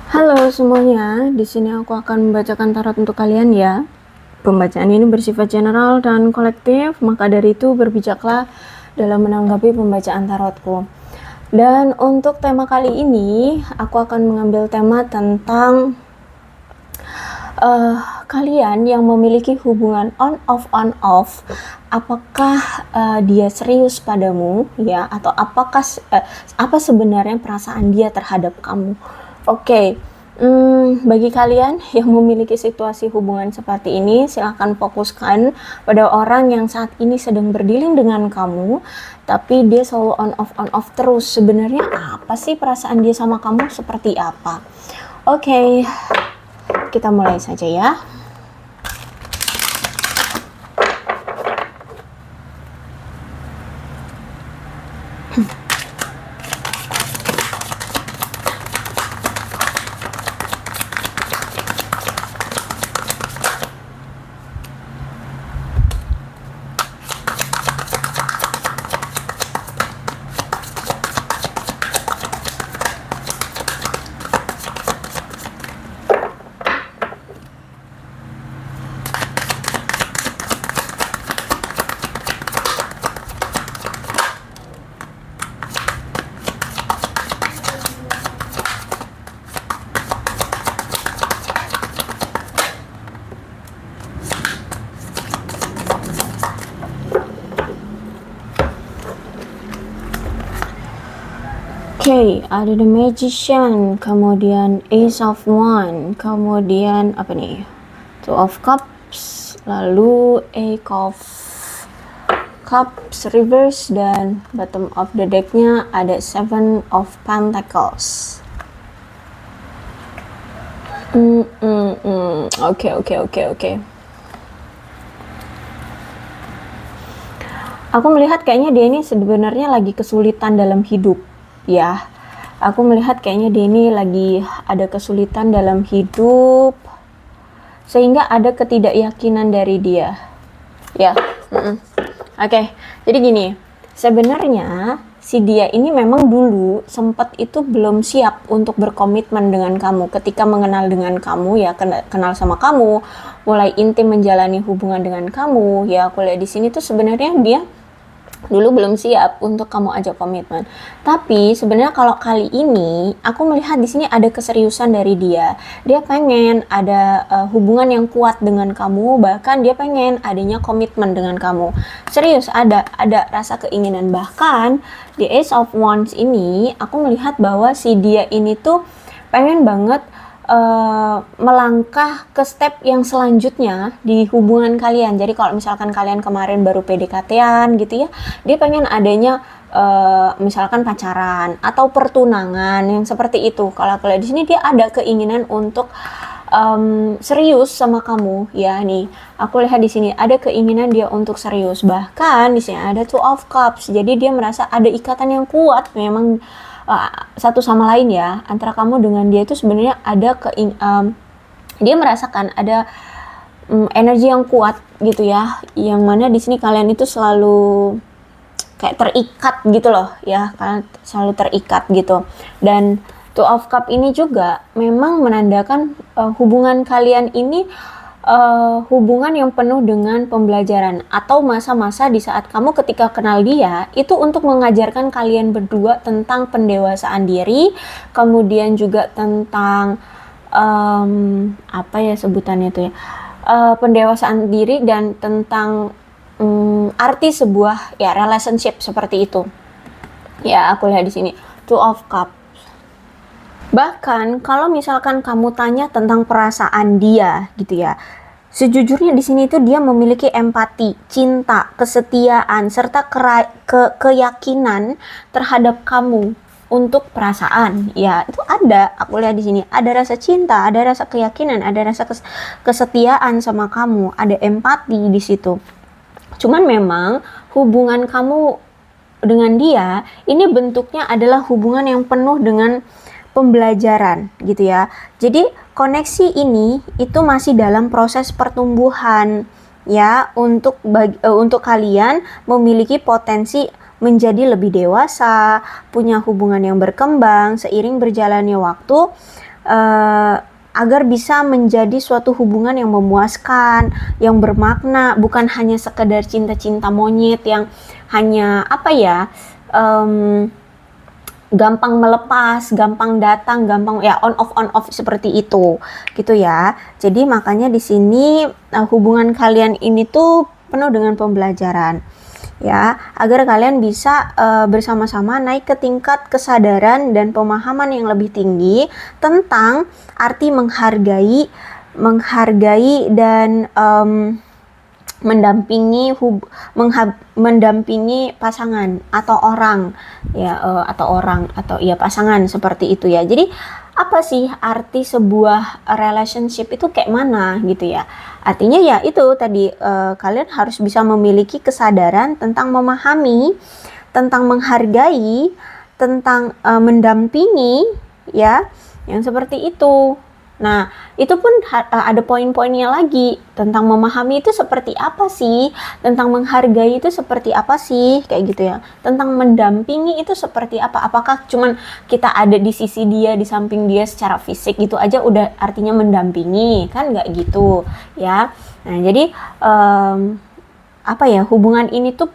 Halo semuanya, di sini aku akan membacakan tarot untuk kalian ya. Pembacaan ini bersifat general dan kolektif, maka dari itu berbijaklah dalam menanggapi pembacaan tarotku. Dan untuk tema kali ini, aku akan mengambil tema tentang kalian yang memiliki hubungan on off, apakah dia serius padamu ya, atau apakah apa sebenarnya perasaan dia terhadap kamu. Oke. Bagi kalian yang memiliki situasi hubungan seperti ini, silahkan fokuskan pada orang yang saat ini sedang berdealing dengan kamu, tapi dia selalu on off terus. Sebenarnya apa sih perasaan dia sama kamu, seperti apa? Oke, kita mulai saja ya. Oke, ada The Magician, kemudian Ace of Wands, kemudian apa nih? Two of Cups, lalu Eight of Cups reverse, dan bottom of the decknya ada Seven of Pentacles. Oke. Aku melihat kayaknya dia ini sebenarnya lagi kesulitan dalam hidup. Ya, aku melihat kayaknya dia ini lagi ada kesulitan dalam hidup, sehingga ada ketidakyakinan dari dia. Ya, Oke, jadi gini, sebenarnya si dia ini memang dulu sempat itu belum siap untuk berkomitmen dengan kamu. Ketika mengenal dengan kamu, ya kenal sama kamu, mulai intim menjalani hubungan dengan kamu, ya aku lihat di sini tuh sebenarnya dia dulu belum siap untuk kamu ajak komitmen. Tapi sebenarnya kalau kali ini aku melihat di sini ada keseriusan dari dia. Dia pengen ada hubungan yang kuat dengan kamu, bahkan dia pengen adanya komitmen dengan kamu. Serius, ada rasa keinginan. Bahkan di Ace of Wands ini aku melihat bahwa si dia ini tuh pengen banget melangkah ke step yang selanjutnya di hubungan kalian. Jadi kalau misalkan kalian kemarin baru PDKT-an gitu ya, dia pengen adanya misalkan pacaran atau pertunangan yang seperti itu. Kalau di sini dia ada keinginan untuk serius sama kamu ya. Nih, aku lihat di sini ada keinginan dia untuk serius. Bahkan di sini ada Two of Cups. Jadi dia merasa ada ikatan yang kuat memang satu sama lain ya, antara kamu dengan dia itu sebenarnya ada dia merasakan ada energi yang kuat gitu ya, yang mana di sini kalian itu selalu kayak terikat gitu loh ya, kalian selalu terikat gitu. Dan Two of Cup ini juga memang menandakan hubungan kalian ini hubungan yang penuh dengan pembelajaran, atau masa-masa di saat kamu ketika kenal dia itu untuk mengajarkan kalian berdua tentang pendewasaan diri, kemudian juga tentang apa ya sebutannya itu ya, pendewasaan diri dan tentang arti sebuah ya relationship seperti itu. Ya, aku lihat di sini Two of Cups. Bahkan kalau misalkan kamu tanya tentang perasaan dia gitu ya, sejujurnya di sini tuh dia memiliki empati, cinta, kesetiaan, serta keyakinan terhadap kamu untuk perasaan. Ya, itu ada. Aku lihat di sini ada rasa cinta, ada rasa keyakinan, ada rasa kesetiaan sama kamu, ada empati di situ. Cuman memang hubungan kamu dengan dia ini bentuknya adalah hubungan yang penuh dengan pembelajaran gitu ya. Jadi koneksi ini itu masih dalam proses pertumbuhan ya, untuk kalian memiliki potensi menjadi lebih dewasa, punya hubungan yang berkembang seiring berjalannya waktu. uh, agar bisa menjadi suatu hubungan yang memuaskan, yang bermakna, bukan hanya sekedar cinta-cinta monyet yang hanya apa ya, gampang melepas, gampang datang, gampang ya on off seperti itu, gitu ya. Jadi makanya di sini hubungan kalian ini tuh penuh dengan pembelajaran, ya, agar kalian bisa bersama-sama naik ke tingkat kesadaran dan pemahaman yang lebih tinggi tentang arti menghargai dan mendampingi pasangan atau orang ya, atau ya pasangan seperti itu ya. Jadi apa sih arti sebuah relationship itu kayak mana gitu ya? Artinya ya itu tadi, kalian harus bisa memiliki kesadaran tentang memahami, tentang menghargai, tentang mendampingi ya, yang seperti itu. Nah, itu pun ada poin-poinnya lagi, tentang memahami itu seperti apa sih, tentang menghargai itu seperti apa sih, kayak gitu ya. Tentang mendampingi itu seperti apa, apakah cuman kita ada di sisi dia, di samping dia secara fisik gitu aja udah artinya mendampingi, kan nggak gitu ya. Nah, jadi apa ya, hubungan ini tuh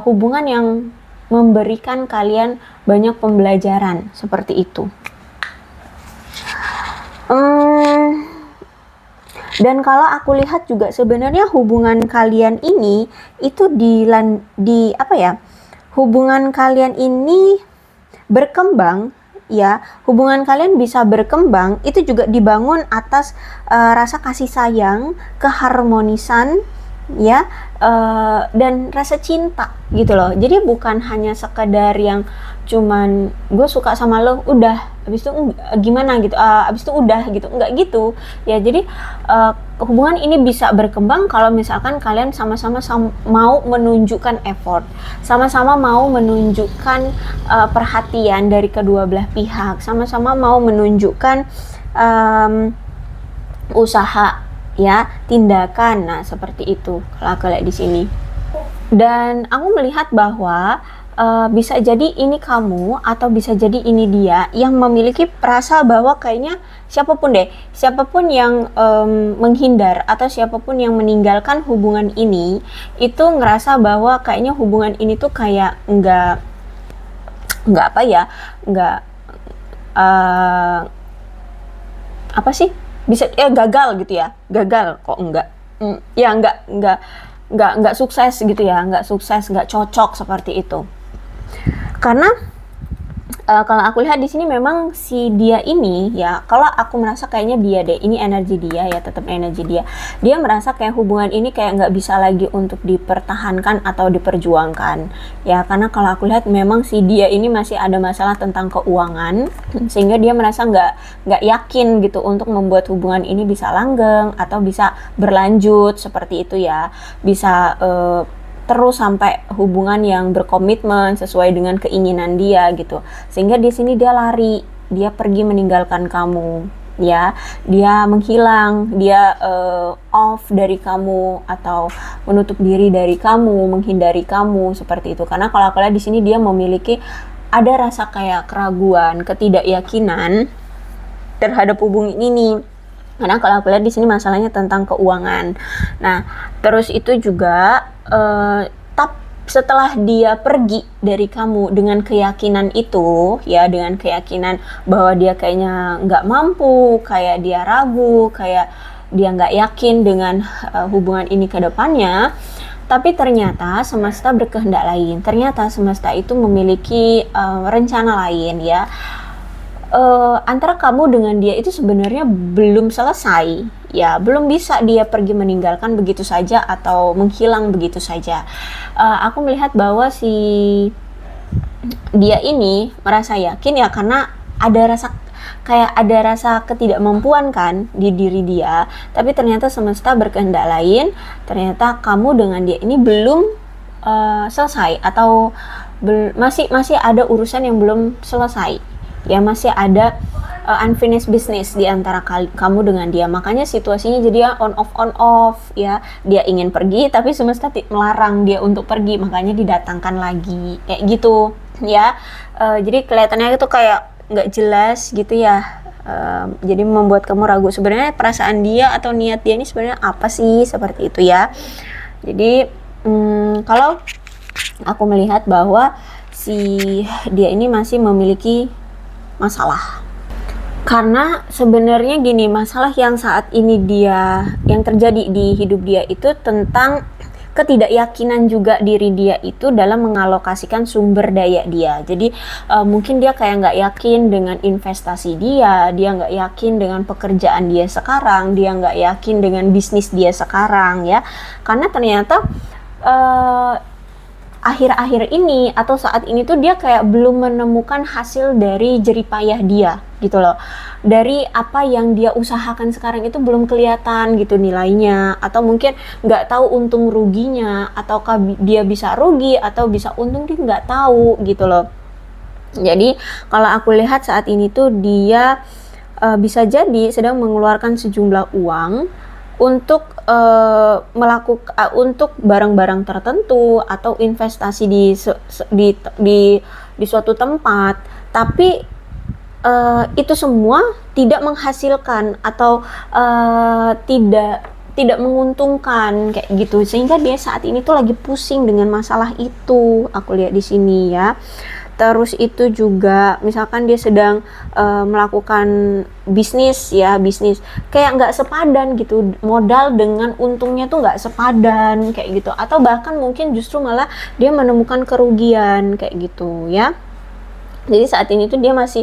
hubungan yang memberikan kalian banyak pembelajaran, seperti itu. Dan kalau aku lihat juga sebenarnya hubungan kalian ini itu di apa ya, hubungan kalian ini berkembang ya, hubungan kalian bisa berkembang itu juga dibangun atas rasa kasih sayang, keharmonisan ya, dan rasa cinta gitu loh. Jadi bukan hanya sekedar yang cuman gue suka sama lo udah, abis itu gimana gitu, abis itu udah gitu, enggak gitu ya. Jadi hubungan ini bisa berkembang kalau misalkan kalian sama-sama mau menunjukkan effort, sama-sama mau menunjukkan perhatian dari kedua belah pihak, sama-sama mau menunjukkan usaha ya, tindakan. Nah, seperti itu kalau aku lihat di sini. Dan aku melihat bahwa bisa jadi ini kamu atau bisa jadi ini dia yang memiliki rasa bahwa kayaknya siapapun yang menghindar atau siapapun yang meninggalkan hubungan ini itu ngerasa bahwa kayaknya hubungan ini tuh kayak nggak apa ya, nggak apa sih, bisa gagal gitu ya, gagal kok enggak, ya nggak sukses gitu ya, nggak cocok seperti itu. Karena kalau aku lihat di sini memang si dia ini ya, kalau aku merasa kayaknya dia deh, ini energi dia ya, tetap energi dia. Dia merasa kayak hubungan ini kayak nggak bisa lagi untuk dipertahankan atau diperjuangkan ya, karena kalau aku lihat memang si dia ini masih ada masalah tentang keuangan, sehingga dia merasa nggak yakin gitu untuk membuat hubungan ini bisa langgeng atau bisa berlanjut seperti itu ya, bisa terus sampai hubungan yang berkomitmen sesuai dengan keinginan dia gitu. Sehingga di sini dia lari, dia pergi meninggalkan kamu ya, dia menghilang, dia off dari kamu atau menutup diri dari kamu, menghindari kamu seperti itu. Karena kalau aku lihat di sini dia memiliki ada rasa kayak keraguan, ketidakyakinan terhadap hubungan ini. Karena kalau aku lihat di sini masalahnya tentang keuangan. Nah, terus itu juga setelah dia pergi dari kamu dengan keyakinan itu ya, dengan keyakinan bahwa dia kayaknya nggak mampu, kayak dia ragu, kayak dia nggak yakin dengan hubungan ini ke depannya. Tapi ternyata semesta berkehendak lain. Ternyata semesta itu memiliki rencana lain ya. Antara kamu dengan dia itu sebenarnya belum selesai ya, belum bisa dia pergi meninggalkan begitu saja atau menghilang begitu saja. Aku melihat bahwa si dia ini merasa yakin ya, karena ada rasa ketidakmampuan kan di diri dia, tapi ternyata semesta berkehendak lain. Ternyata kamu dengan dia ini belum selesai atau masih ada urusan yang belum selesai ya, masih ada unfinished business di antara kamu dengan dia. Makanya situasinya jadi on off ya. Dia ingin pergi tapi semesta melarang dia untuk pergi, makanya didatangkan lagi kayak gitu ya. Jadi kelihatannya itu kayak nggak jelas gitu ya, Jadi membuat kamu ragu sebenarnya perasaan dia atau niat dia ini sebenarnya apa sih, seperti itu ya. Jadi kalau aku melihat bahwa si dia ini masih memiliki masalah. Karena sebenarnya gini, masalah yang saat ini yang terjadi di hidup dia itu tentang ketidakyakinan juga diri dia itu dalam mengalokasikan sumber daya dia. Jadi mungkin dia kayak nggak yakin dengan investasi dia nggak yakin dengan pekerjaan dia sekarang, dia nggak yakin dengan bisnis dia sekarang ya. Karena ternyata akhir-akhir ini atau saat ini tuh dia kayak belum menemukan hasil dari jeripayah dia gitu loh. Dari apa yang dia usahakan sekarang itu belum kelihatan gitu nilainya, atau mungkin nggak tahu untung ruginya, ataukah dia bisa rugi atau bisa untung, dia nggak tahu gitu loh. Jadi kalau aku lihat saat ini tuh dia bisa jadi sedang mengeluarkan sejumlah uang untuk untuk barang-barang tertentu atau investasi di suatu tempat, tapi itu semua tidak menghasilkan atau tidak menguntungkan kayak gitu, sehingga dia saat ini tuh lagi pusing dengan masalah itu, aku lihat di sini ya. Terus itu juga misalkan dia sedang melakukan bisnis kayak nggak sepadan gitu, modal dengan untungnya tuh nggak sepadan kayak gitu, atau bahkan mungkin justru malah dia menemukan kerugian kayak gitu ya. Jadi saat ini tuh dia masih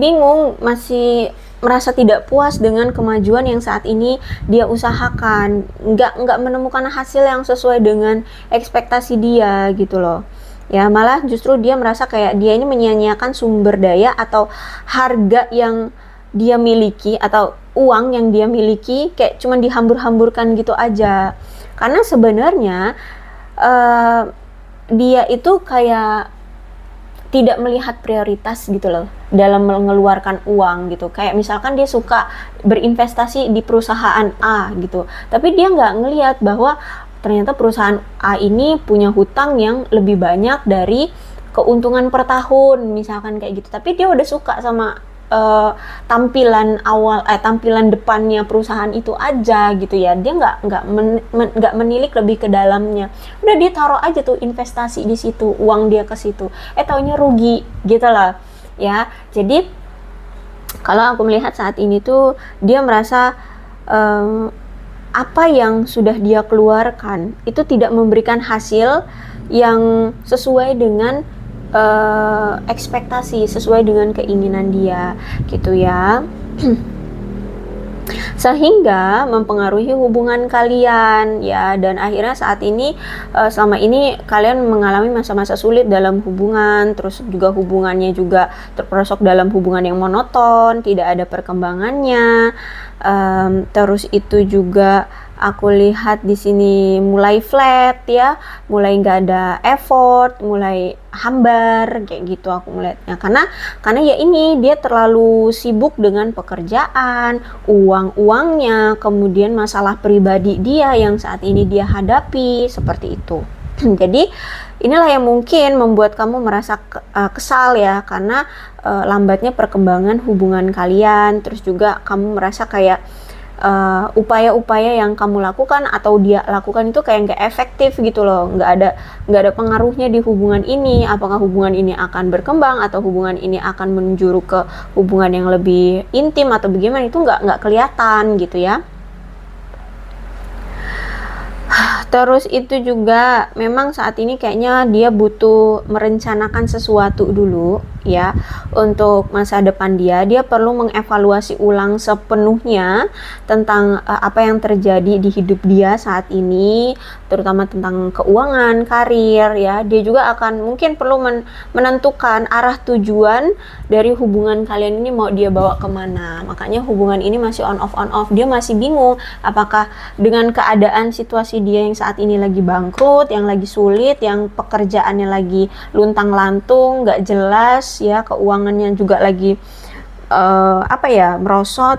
bingung, masih merasa tidak puas dengan kemajuan yang saat ini dia usahakan, nggak menemukan hasil yang sesuai dengan ekspektasi dia gitu loh. Ya, malah justru dia merasa kayak dia ini menyia-nyiakan sumber daya atau harga yang dia miliki atau uang yang dia miliki kayak cuma dihambur-hamburkan gitu aja. Karena sebenarnya dia itu kayak tidak melihat prioritas gitu loh dalam mengeluarkan uang gitu. Kayak misalkan dia suka berinvestasi di perusahaan A gitu, tapi dia nggak ngelihat bahwa ternyata perusahaan A ini punya hutang yang lebih banyak dari keuntungan per tahun misalkan kayak gitu. Tapi dia udah suka sama tampilan depannya perusahaan itu aja gitu ya. Dia nggak menilik lebih ke dalamnya. Udah dia taruh aja tuh investasi di situ, uang dia ke situ. Taunya rugi gitu lah ya. Jadi kalau aku melihat saat ini tuh dia merasa apa yang sudah dia keluarkan itu tidak memberikan hasil yang sesuai dengan ekspektasi, sesuai dengan keinginan dia gitu ya. Sehingga mempengaruhi hubungan kalian ya, dan akhirnya saat ini selama ini kalian mengalami masa-masa sulit dalam hubungan, terus juga hubungannya juga terperosok dalam hubungan yang monoton, tidak ada perkembangannya. Terus itu juga aku lihat di sini mulai flat ya, mulai nggak ada effort, mulai hambar kayak gitu aku melihatnya. Karena ya ini dia terlalu sibuk dengan pekerjaan, uangnya, kemudian masalah pribadi dia yang saat ini dia hadapi seperti itu. Jadi inilah yang mungkin membuat kamu merasa kesal ya, karena lambatnya perkembangan hubungan kalian. Terus juga kamu merasa kayak upaya-upaya yang kamu lakukan atau dia lakukan itu kayak nggak efektif gitu loh, nggak ada pengaruhnya di hubungan ini. Apakah hubungan ini akan berkembang atau hubungan ini akan menjuru ke hubungan yang lebih intim atau bagaimana, itu nggak kelihatan gitu ya. Terus itu juga memang saat ini kayaknya dia butuh merencanakan sesuatu dulu ya untuk masa depan dia. Dia perlu mengevaluasi ulang sepenuhnya tentang apa yang terjadi di hidup dia saat ini, terutama tentang keuangan, karir ya. Dia juga akan mungkin perlu menentukan arah tujuan dari hubungan kalian ini mau dia bawa kemana. Makanya hubungan ini masih on off. Dia masih bingung apakah dengan keadaan situasi dia yang saat ini lagi bangkrut, yang lagi sulit, yang pekerjaannya lagi luntang-lantung, nggak jelas ya, keuangannya juga lagi merosot.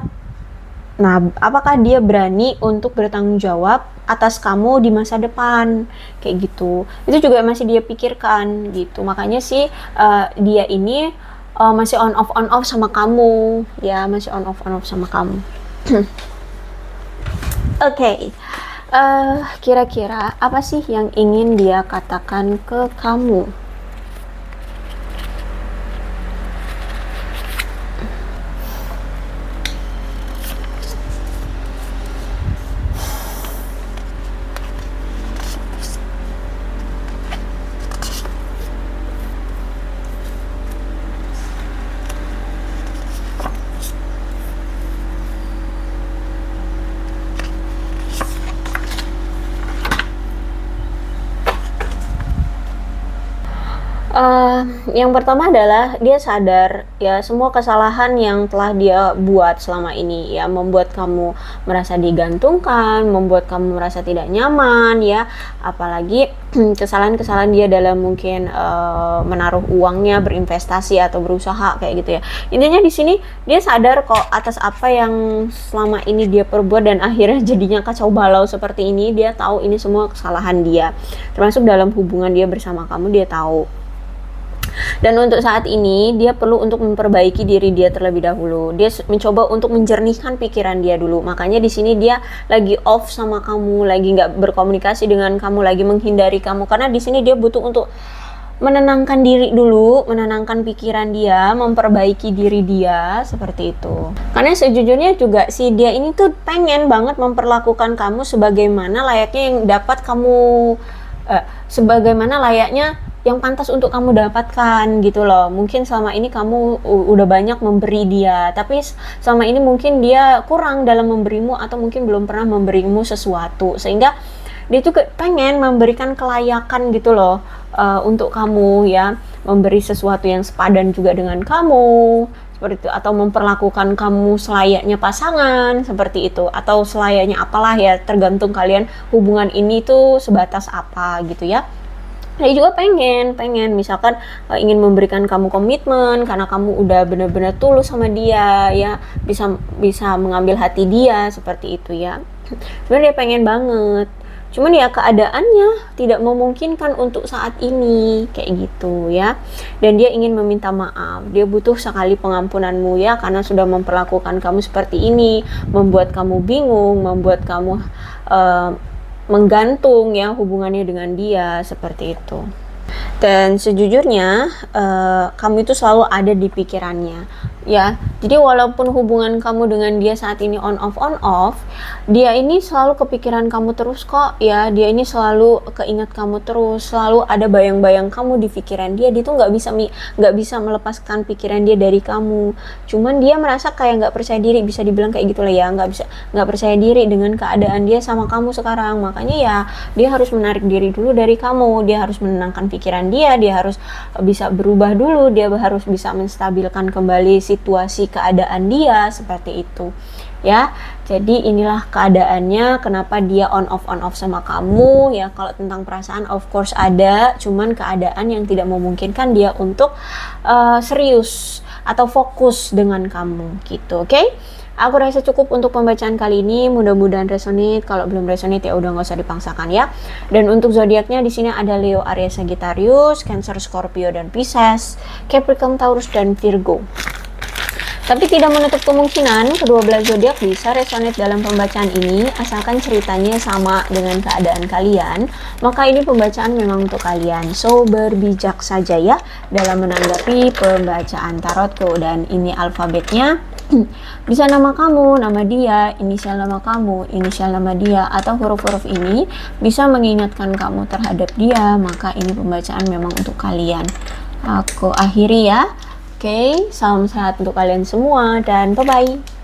Nah, apakah dia berani untuk bertanggung jawab atas kamu di masa depan kayak gitu? Itu juga masih dia pikirkan gitu. Makanya sih dia ini masih on off sama kamu, ya, masih on off sama kamu. Oke. Kira-kira apa sih yang ingin dia katakan ke kamu? Yang pertama adalah dia sadar ya semua kesalahan yang telah dia buat selama ini ya, membuat kamu merasa digantungkan, membuat kamu merasa tidak nyaman ya, apalagi kesalahan-kesalahan dia dalam mungkin menaruh uangnya, berinvestasi atau berusaha kayak gitu ya. Intinya di sini dia sadar kok atas apa yang selama ini dia perbuat dan akhirnya jadinya kacau balau seperti ini. Dia tahu ini semua kesalahan dia, termasuk dalam hubungan dia bersama kamu, dia tahu. Dan untuk saat ini dia perlu untuk memperbaiki diri dia terlebih dahulu. Dia mencoba untuk menjernihkan pikiran dia dulu. Makanya di sini dia lagi off sama kamu, lagi nggak berkomunikasi dengan kamu, lagi menghindari kamu. Karena di sini dia butuh untuk menenangkan diri dulu, menenangkan pikiran dia, memperbaiki diri dia, seperti itu. Karena sejujurnya juga si dia ini tuh pengen banget memperlakukan kamu sebagaimana layaknya yang dapat kamu, sebagaimana layaknya yang pantas untuk kamu dapatkan gitu loh. Mungkin selama ini kamu udah banyak memberi dia, tapi selama ini mungkin dia kurang dalam memberimu atau mungkin belum pernah memberimu sesuatu, sehingga dia juga pengen memberikan kelayakan gitu loh untuk kamu ya, memberi sesuatu yang sepadan juga dengan kamu seperti itu, atau memperlakukan kamu selayaknya pasangan seperti itu, atau selayaknya apalah ya, tergantung kalian hubungan ini tuh sebatas apa gitu ya. Dia juga pengen misalkan ingin memberikan kamu komitmen karena kamu udah benar-benar tulus sama dia ya, bisa mengambil hati dia seperti itu ya. Sebenarnya dia pengen banget, cuman ya keadaannya tidak memungkinkan untuk saat ini kayak gitu ya. Dan dia ingin meminta maaf, dia butuh sekali pengampunanmu ya, karena sudah memperlakukan kamu seperti ini, membuat kamu bingung, membuat kamu menggantung ya hubungannya dengan dia seperti itu. Dan sejujurnya kamu itu selalu ada di pikirannya ya. Jadi walaupun hubungan kamu dengan dia saat ini on off, dia ini selalu kepikiran kamu terus kok ya. Dia ini selalu keinget kamu terus, selalu ada bayang-bayang kamu di pikiran dia. Dia tuh nggak bisa melepaskan pikiran dia dari kamu. Cuman dia merasa kayak nggak percaya diri, bisa dibilang kayak gitulah ya, nggak percaya diri dengan keadaan dia sama kamu sekarang. Makanya ya dia harus menarik diri dulu dari kamu, dia harus menenangkan pikiran dia harus bisa berubah dulu, dia harus bisa menstabilkan kembali situasi keadaan dia seperti itu ya. Jadi inilah keadaannya kenapa dia on off sama kamu ya. Kalau tentang perasaan of course ada, cuman keadaan yang tidak memungkinkan dia untuk serius atau fokus dengan kamu gitu. Oke? Aku rasa cukup untuk pembacaan kali ini. Mudah-mudahan resonate. Kalau belum resonate ya udah nggak usah dipaksakan ya. Dan untuk zodiaknya di sini ada Leo, Aries, Sagittarius, Cancer, Scorpio, dan Pisces, Capricorn, Taurus, dan Virgo. Tapi tidak menutup kemungkinan kedua belah zodiak bisa resonate dalam pembacaan ini, asalkan ceritanya sama dengan keadaan kalian. Maka ini pembacaan memang untuk kalian. So berbijak saja ya dalam menanggapi pembacaan tarotku. Dan ini alfabetnya. Bisa nama kamu, nama dia, inisial nama kamu, inisial nama dia, atau huruf-huruf ini bisa mengingatkan kamu terhadap dia. Maka ini pembacaan memang untuk kalian. Aku akhiri ya. Oke, salam sehat untuk kalian semua dan bye-bye.